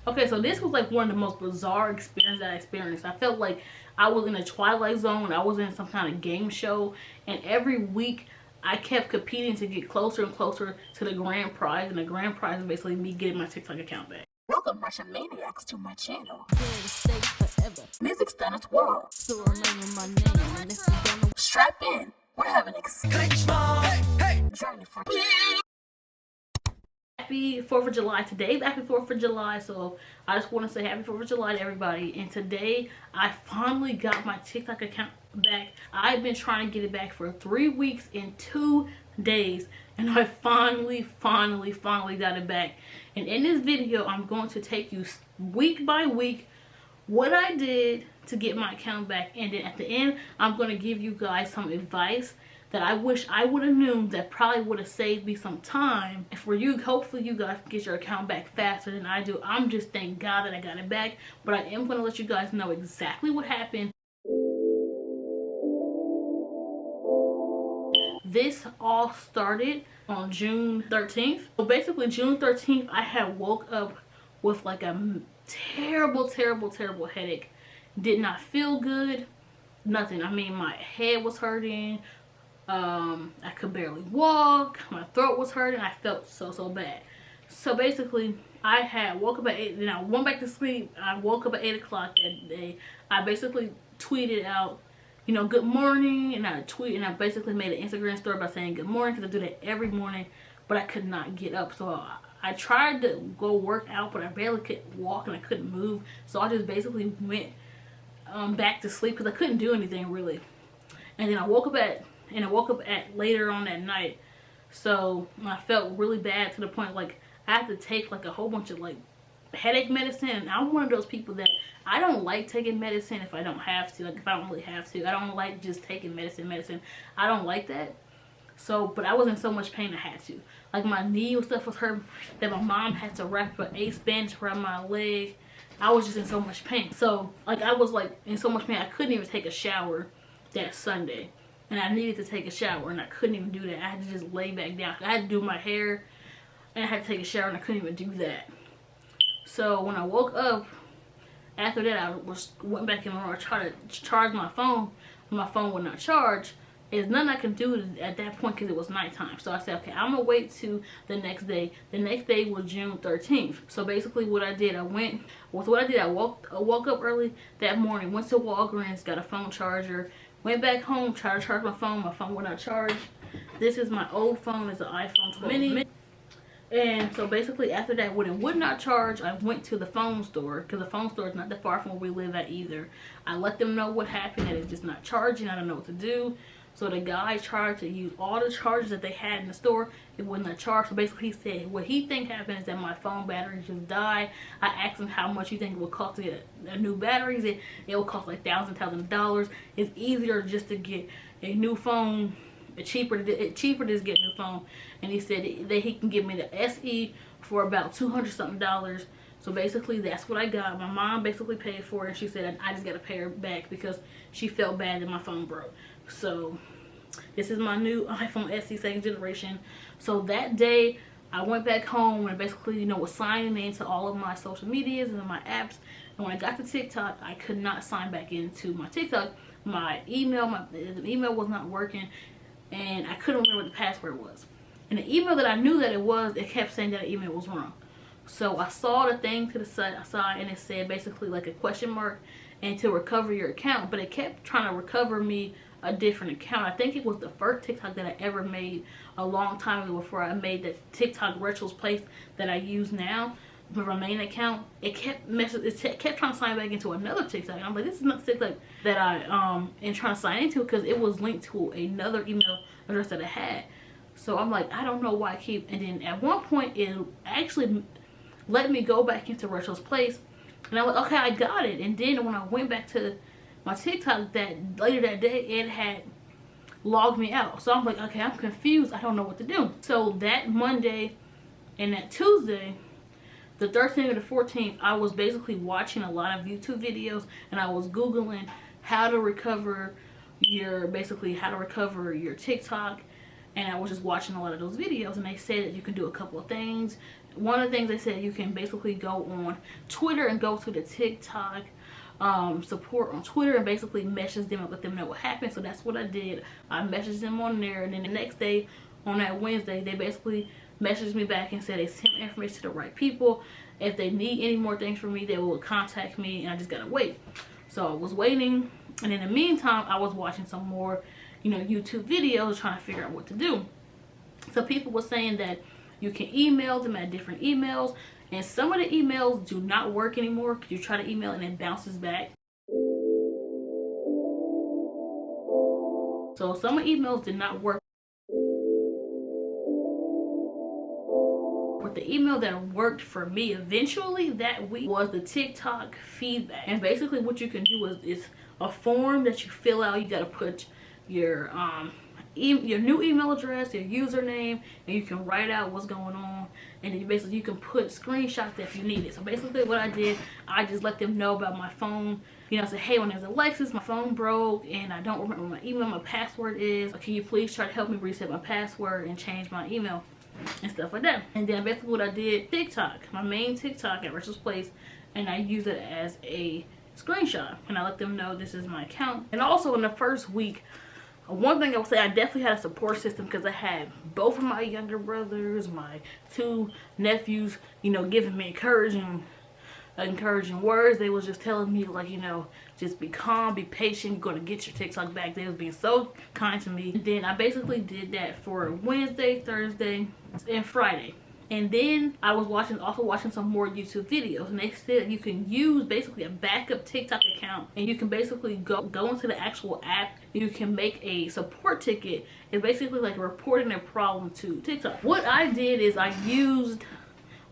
Okay, so this was like one of the most bizarre experiences that I experienced. I felt like I was in a Twilight Zone. I was in some kind of game show. And every week I kept competing to get closer and closer to the grand prize. And the grand prize is basically me getting my TikTok account back. Welcome, Russian Maniacs, to my channel. Music Stunnakicks World. So remember my name, and if you don't know, Strap in. We're having an exciting journey for you. Happy 4th of July. Today's happy 4th of July, so I just want to say happy 4th of July to everybody. And today I finally got my TikTok account back. I've been trying to get it back for 3 weeks and 2 days, and I finally got it back. And in this video I'm going to take you week by week what I did to get my account back, and then at the end I'm going to give you guys some advice that I wish I would have known that probably would have saved me some time. And for you, hopefully you guys get your account back faster than I do. I'm just thank God that I got it back, but I am going to let you guys know exactly what happened. This all started on June 13th. So basically June 13th I had woke up with like a terrible headache. Did not feel good, nothing. I mean, my head was hurting, I could barely walk, my throat was hurting, I felt so bad. So basically I had woke up at 8, then I went back to sleep. I woke up at 8 o'clock that day. I basically tweeted out, you know, good morning, and I basically made an Instagram story by saying good morning, because I do that every morning, but I could not get up. So I tried to go work out, but I barely could walk and I couldn't move. So I just basically went back to sleep because I couldn't do anything really. And then I woke up at later on that night. So I felt really bad to the point like I had to take like a whole bunch of like headache medicine. And I'm one of those people that I don't like taking medicine if I don't have to. Like if I don't really have to. I don't like just taking medicine. I don't like that. So, but I was in so much pain I had to. Like my knee and stuff was hurt that my mom had to wrap an ace bandage around my leg. I was just in so much pain. So like I was like in so much pain I couldn't even take a shower that Sunday. And I needed to take a shower and I couldn't even do that. I had to just lay back down. I had to do my hair and I had to take a shower and I couldn't even do that. So when I woke up, after that I went back in my room. I tried to charge my phone. My phone would not charge. There's nothing I can do at that point because it was nighttime. So I said, okay, I'm gonna wait to the next day. The next day was June 13th. So basically what I did, I woke up early that morning, went to Walgreens, got a phone charger, went back home, tried to charge my phone would not charge. This is my old phone, it's an iPhone 12 mini. And so basically after that, when it would not charge, I went to the phone store, because the phone store is not that far from where we live at either. I let them know what happened, that it's just not charging, I don't know what to do. So the guy tried to use all the chargers that they had in the store. It would not charge. So basically he said what he think happened is that my phone battery just died. I asked him how much you think it would cost to get a new battery. He said it would cost like thousands of dollars. It's easier just to get a new phone. It's cheaper to just get a new phone. And he said that he can give me the SE for about $200 something. So basically that's what I got. My mom basically paid for it, and she said I just got to pay her back because she felt bad that my phone broke. So this is my new iPhone SE 2nd generation. So that day I went back home and basically, you know, was signing into all of my social medias and my apps. And when I got to TikTok, I could not sign back into my TikTok. My email was not working, and I couldn't remember what the password was. And the email that I knew that it kept saying that the email was wrong. So I saw the thing to the side and it said basically like a question mark and to recover your account, but it kept trying to recover me a different account. I think it was the first TikTok that I ever made a long time ago before I made the TikTok Retro's Place that I use now, my main account. It kept trying to sign back into another TikTok. And I'm like, this is not the TikTok that I am trying to sign into, because it was linked to another email address that I had. So I'm like, I don't know why I keep, and then at one point it actually let me go back into Retro's Place, and I was like, okay, I got it. And then when I went back to my TikTok later that day, it had logged me out. So I'm like, okay, I'm confused. I don't know what to do. So that Monday and that Tuesday, the 13th and the 14th, I was basically watching a lot of YouTube videos, and I was Googling how to recover your TikTok. And I was just watching a lot of those videos, and they said that you can do a couple of things. one of the things they said, you can basically go on Twitter and go to the TikTok support on Twitter and basically message them and let them know what happened. So that's what I did. I messaged them on there, and then the next day, on that Wednesday, they basically messaged me back and said they sent information to the right people. If they need any more things from me, they will contact me, and I just gotta wait. So I was waiting, and in the meantime, I was watching some more, you know, YouTube videos trying to figure out what to do. So people were saying that you can email them at different emails, and some of the emails do not work anymore because you try to email and it bounces back. So some of the emails did not work. But the email that worked for me eventually that week was the TikTok feedback. And basically what you can do is a form that you fill out. You got to put your new email address, your username, and you can write out what's going on, and then basically you can put screenshots if you need it. So basically what I did, I just let them know about my phone. You know, I said, hey, when there's Alexis, my phone broke and I don't remember my email, my password is. Can you please try to help me reset my password and change my email and stuff like that. And then basically what I did, TikTok, my main TikTok at Rachel's Place, and I use it as a screenshot, and I let them know this is my account. And also in the first week, one thing I would say, I definitely had a support system because I had both of my younger brothers, my 2 nephews, you know, giving me encouraging words. They was just telling me, like, you know, just be calm, be patient, you're gonna get your TikTok back. They was being so kind to me. And then I basically did that for Wednesday, Thursday, and Friday. And then I was also watching some more YouTube videos, and they said you can use basically a backup TikTok account, and you can basically go into the actual app. You can make a support ticket. It's basically like reporting a problem to TikTok. What I did is I used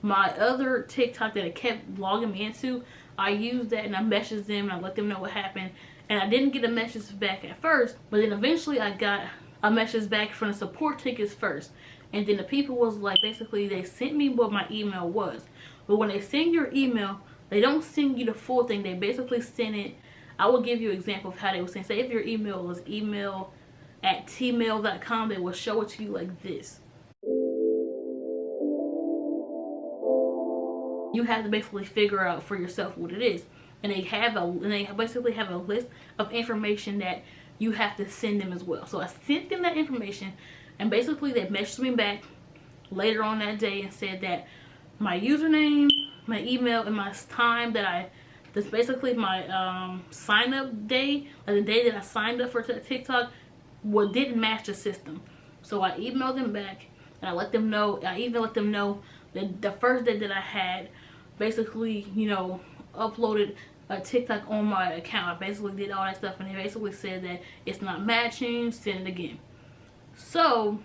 my other TikTok that I kept logging me into. I used that and I messaged them and I let them know what happened. And I didn't get a message back at first, but then eventually I got a message back from the support tickets first. And then the people was like, basically they sent me what my email was. But when they send your email, they don't send you the full thing. They basically send it. I will give you an example of how they would send. Say if your email was email@tmail.com, they will show it to you like this. You have to basically figure out for yourself what it is. And they basically have a list of information that you have to send them as well. So I sent them that information, and basically they messaged me back later on that day and said that my username, my email, and my time that's basically my sign up day, like the day that I signed up for TikTok, didn't match the system. So I emailed them back, and I let them know. I even let them know that the first day that I had basically, you know, uploaded a TikTok on my account. I basically did all that stuff, and they basically said that it's not matching, send it again. So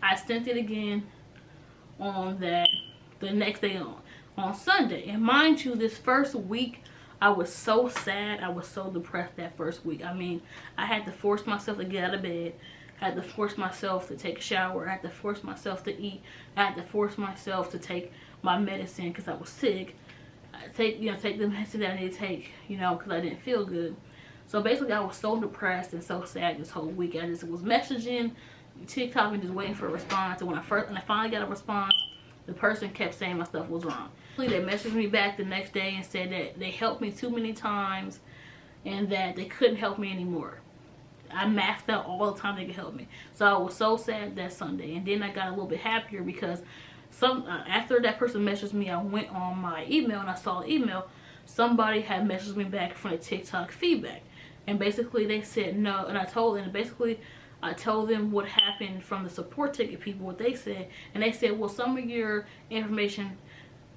I sent it again on the next day on Sunday. And mind you, this first week I was so sad, I was so depressed that first week. I mean, I had to force myself to get out of bed. I had to force myself to take a shower. I had to force myself to eat. I had to force myself to take my medicine because I was sick. Take the medicine that I need to take, you know, because I didn't feel good. So basically I was so depressed and so sad this whole week. I just was messaging TikTok and just waiting for a response. And when I finally got a response, the person kept saying my stuff was wrong. They messaged me back the next day and said that they helped me too many times and that they couldn't help me anymore. I maxed out all the time they could help me. So I was so sad that Sunday. And then I got a little bit happier because after that person messaged me, I went on my email and I saw an email. Somebody had messaged me back from the TikTok feedback. And basically they said no. And I told them what happened from the support ticket people, what they said. And they said, well, some of your information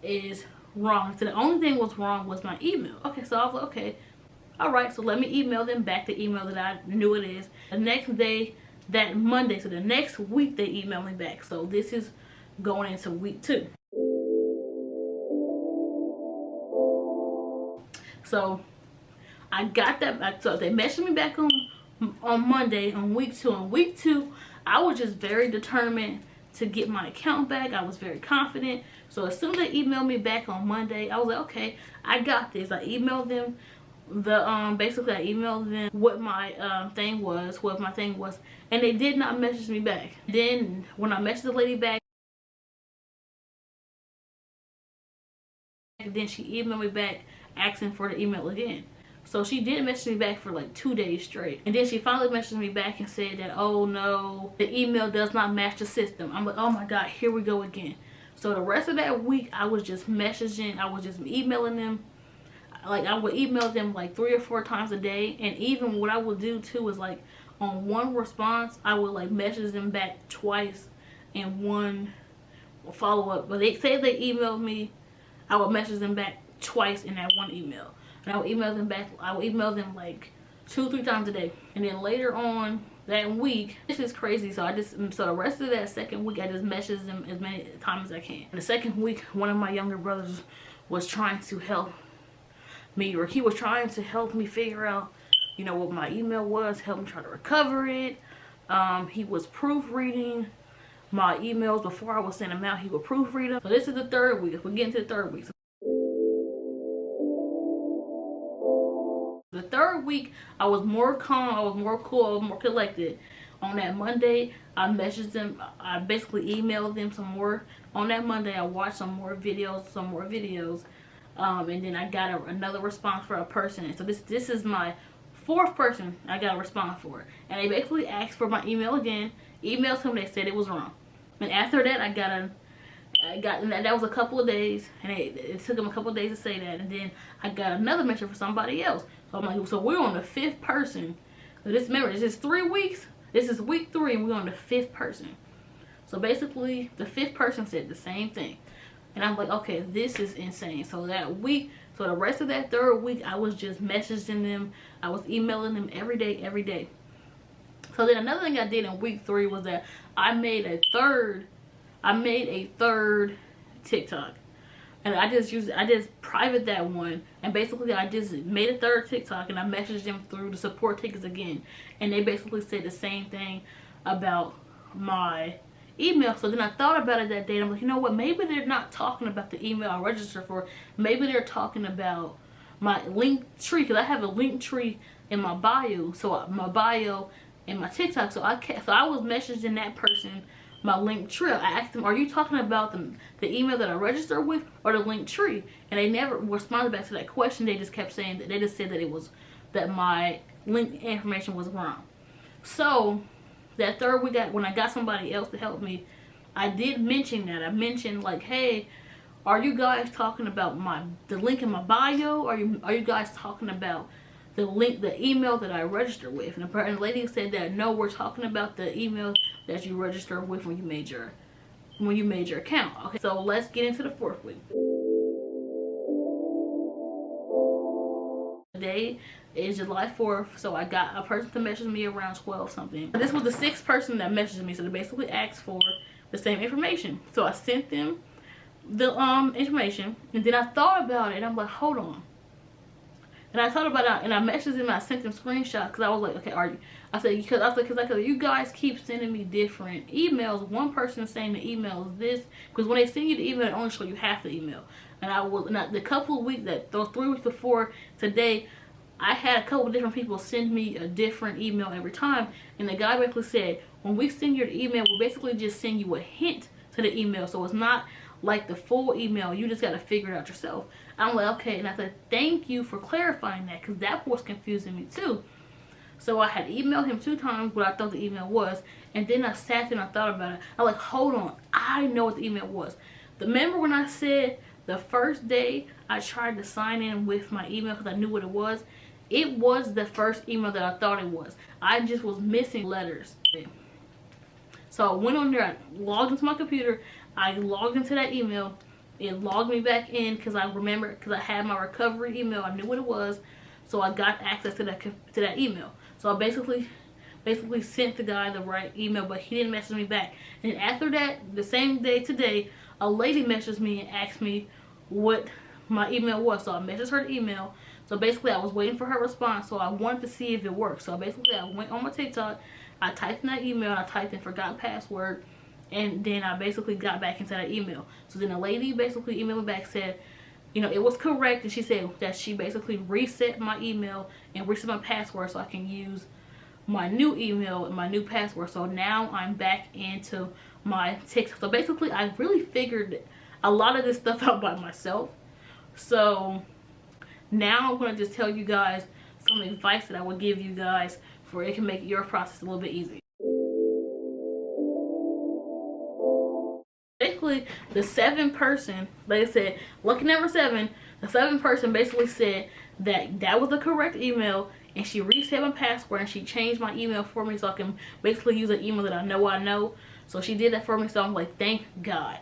is wrong. So the only thing was wrong was my email. Okay, so I was like, okay, all right, so let me email them back the email that I knew it is. The next day, that Monday, so the next week they emailed me back. So this is going into week 2. So I got that. So they messaged me back on Monday on week 2. On week 2, I was just very determined to get my account back. I was very confident. So as soon as they emailed me back on Monday, I was like, okay, I got this. I emailed them basically I emailed them what my thing was, and they did not message me back. Then when I messaged the lady back, And then she emailed me back asking for the email again. So she did message me back for like 2 days straight. And then she finally messaged me back and said that, oh no, the email does not match the system. I'm like, oh my God, here we go again. So the rest of that week, I was just messaging, I was just emailing them. Like, I would email them like 3 or 4 times a day. And even what I would do too is like, on one response, I would like message them back twice and one follow up. But they say they emailed me, I would message them back twice in that one email. And I would email them back, I would email them like 2-3 times a day. And then later on that week, this is crazy, so the rest of that second week, I just messaged them as many times as I can. And the second week, one of my younger brothers was trying to help me, or he was trying to help me figure out, you know, what my email was, help me try to recover it. He was proofreading my emails before I would send them out. He would proofread them. So this is the third week. We're getting to the third week. So the third week, I was more calm, I was more cool, I was more collected. On that Monday, I messaged them, I basically emailed them some more. On that Monday, I watched some more videos, and then I got another response for a person. So this is my 4th person I got a response for. And they basically asked for my email again, emailed him, they said it was wrong. And after that, and that was a couple of days, and it took them a couple of days to say that. And then I got another message for somebody else. So I'm like, so we're on the 5th person. So remember, this is 3 weeks. This is week 3, and we're on the 5th person. So basically, the 5th person said the same thing. And I'm like, okay, this is insane. So that week, so the rest of that 3rd week, I was just messaging them. I was emailing them every day. So then another thing I did in week 3 was that I made a third TikTok. And I just private that one, and basically I just made a 3rd TikTok, and I messaged them through the support tickets again, and they basically said the same thing about my email. So then I thought about it that day, and I'm like, you know what, maybe they're not talking about the email I registered for, maybe they're talking about my link tree, because I have a link tree in my bio, so my bio and my TikTok. So I was messaging that person my link tree. I asked them, are you talking about the email that I registered with, or the link tree? And they never responded back to that question. They just kept saying that, they just said that it was, that my link information was wrong. So that 3rd week, when I got somebody else to help me, I did mention that. I mentioned like, hey, are you guys talking about the link in my bio? Are you guys talking about the email that I registered with? And the lady said that no, we're talking about the email that you registered with when you made your account. Okay, so let's get into the 4th week. Today is July 4th, so I got a person to message me around 12 something. This was the 6th person that messaged me, so they basically asked for the same information. So I sent them the information, and then I thought about it, and I'm like, hold on. And I thought about it, and I messaged them, and I sent them screenshots, because I was like, okay, because you guys keep sending me different emails. One person is saying the email is this, because when they send you the email, it only show you half the email. And the couple of weeks, those 3 weeks before today, I had a couple of different people send me a different email every time. And the guy basically said, when we send you the email, we basically just send you a hint to the email. So it's not like the full email. You just got to figure it out yourself. I'm like, okay. And I said, thank you for clarifying that, because that was confusing me too. So I had emailed him 2 times what I thought the email was. And then I sat there and I thought about it. I was like, hold on. I know what the email was. Remember when I said the first day I tried to sign in with my email because I knew what it was? It was the first email that I thought it was. I just was missing letters. So I went on there, I logged into my computer, I logged into that email, it logged me back in because I remembered, because I had my recovery email, I knew what it was, so I got access to that email. So I basically sent the guy the right email, but he didn't message me back. And after that, the same day today, a lady messaged me and asked me what my email was. So I messaged her the email. So basically I was waiting for her response, so I wanted to see if it worked. So basically I went on my TikTok, I typed in that email, and I typed in forgot password, and then I basically got back into that email. So then the lady basically emailed me back, said, you know, it was correct, and she said that she basically reset my email and reset my password so I can use my new email and my new password. So now I'm back into my TikTok. So basically I really figured a lot of this stuff out by myself. So now I'm going to just tell you guys some advice that I would give you guys for it can make your process a little bit easier. Basically, the 7th person, like I said, lucky number 7, the 7th person basically said that that was the correct email, and she reset my password and she changed my email for me so I can basically use an email that I know. So she did that for me, so I'm like, thank God.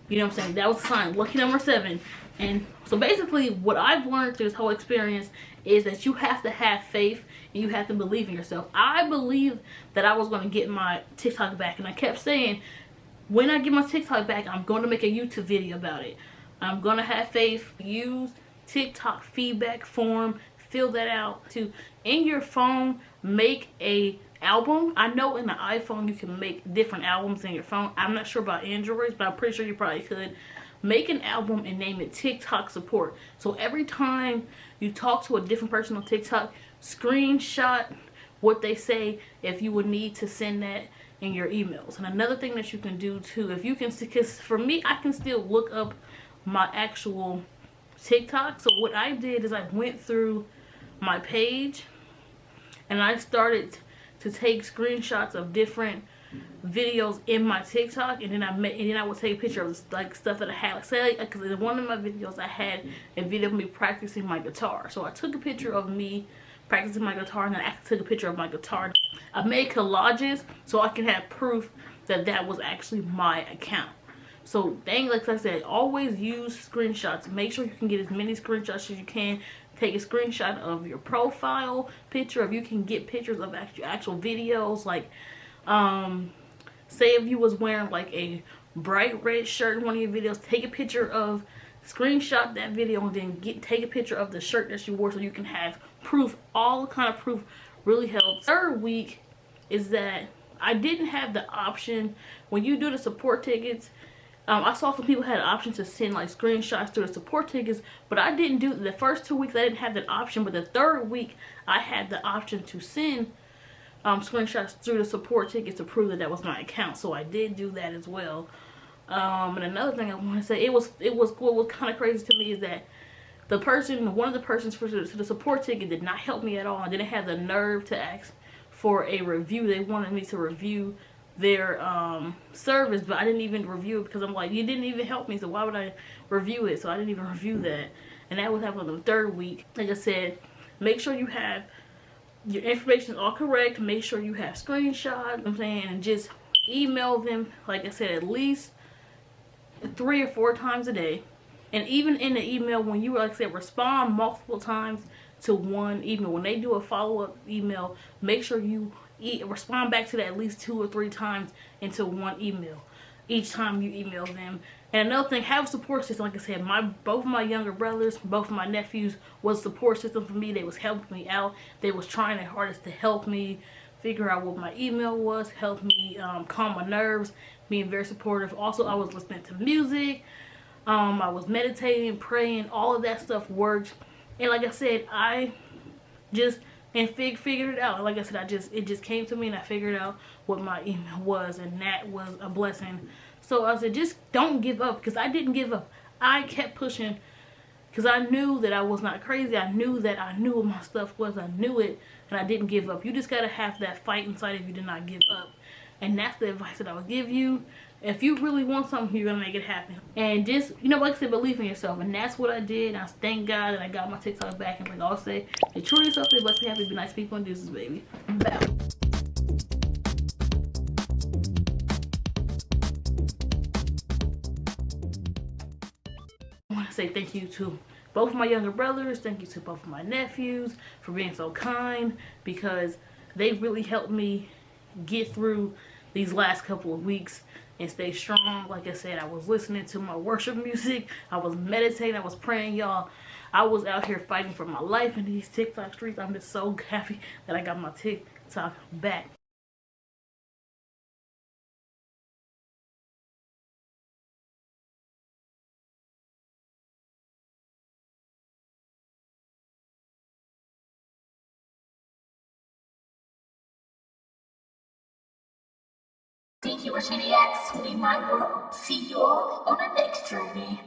You know what I'm saying? That was the sign. Lucky number 7. And so basically what I've learned through this whole experience is that you have to have faith and you have to believe in yourself. I believed that I was going to get my TikTok back, and I kept saying, when I get my TikTok back, I'm going to make a YouTube video about it. I'm going to have faith. Use TikTok feedback form. Fill that out. To in your phone, make a album. I know in the iPhone you can make different albums in your phone. I'm not sure about Androids, but I'm pretty sure you probably could. Make an album and name it TikTok support. So every time you talk to a different person on TikTok, screenshot what they say if you would need to send that in your emails. And another thing that you can do too, if you can, because for me, I can still look up my actual TikTok. So what I did is I went through my page and I started to take screenshots of different videos in my TikTok, and then I would take a picture of like stuff that I had. Like, say, because in one of my videos I had a video of me practicing my guitar. So I took a picture of me practicing my guitar, and then I took a picture of my guitar. I made collages so I can have proof that that was actually my account. So like I said, always use screenshots. Make sure you can get as many screenshots as you can. Take a screenshot of your profile picture. If you can get pictures of actual videos, like say if you was wearing like a bright red shirt in one of your videos, take a picture of, screenshot that video, and then take a picture of the shirt that you wore so you can have proof. All kind of proof really helps. Third week is that I didn't have the option when you do the support tickets. I saw some people had an option to send like screenshots through the support tickets, but I didn't do the first 2 weeks. I didn't have that option, but the third week I had the option to send screenshots through the support tickets to prove that that was my account. So I did do that as well. And another thing I want to say, what was kind of crazy to me is that one of the persons for the support ticket did not help me at all. I didn't have the nerve to ask for a review. They wanted me to review their service, but I didn't even review it because I'm like, you didn't even help me, so why would I review it? So I didn't even review that, and that was happening on the third week. Like I said, make sure you have your information all correct. Make sure you have screenshots, I'm saying, and just email them, like I said, at least 3 or 4 times a day. And even in the email, when you, like I said, respond multiple times to one email, when they do a follow-up email, make sure you respond back to that at least 2 or 3 times into one email each time you email them. And another thing, have a support system. Like I said, both of my younger brothers, both of my nephews was a support system for me. They was helping me out. They was trying their hardest to help me figure out what my email was, help me calm my nerves, being very supportive. Also, I was listening to music. I was meditating, praying. All of that stuff worked. And like I said, I just figured it out. Like I said, it just came to me, and I figured out what my email was, and that was a blessing. So I said, just don't give up, because I didn't give up. I kept pushing because I knew that I was not crazy. I knew what my stuff was. I knew it, and I didn't give up. You just gotta have that fight inside of you to not give up. And that's the advice that I would give you. If you really want something, you're gonna make it happen. And just, like I said, believe in yourself. And that's what I did. I thank God that I got my TikTok back. And like I always say, be true to yourself, stay blessed, be happy, be nice people, and deuces, baby. Bow. I want to say thank you to both of my younger brothers. Thank you to both of my nephews for being so kind, because they really helped me get through these last couple of weeks and stay strong. Like I said, I was listening to my worship music. I was meditating. I was praying, y'all. I was out here fighting for my life in these TikTok streets. I'm just so happy that I got my TikTok back. Thank you for tuning in. We might see you all on the next journey.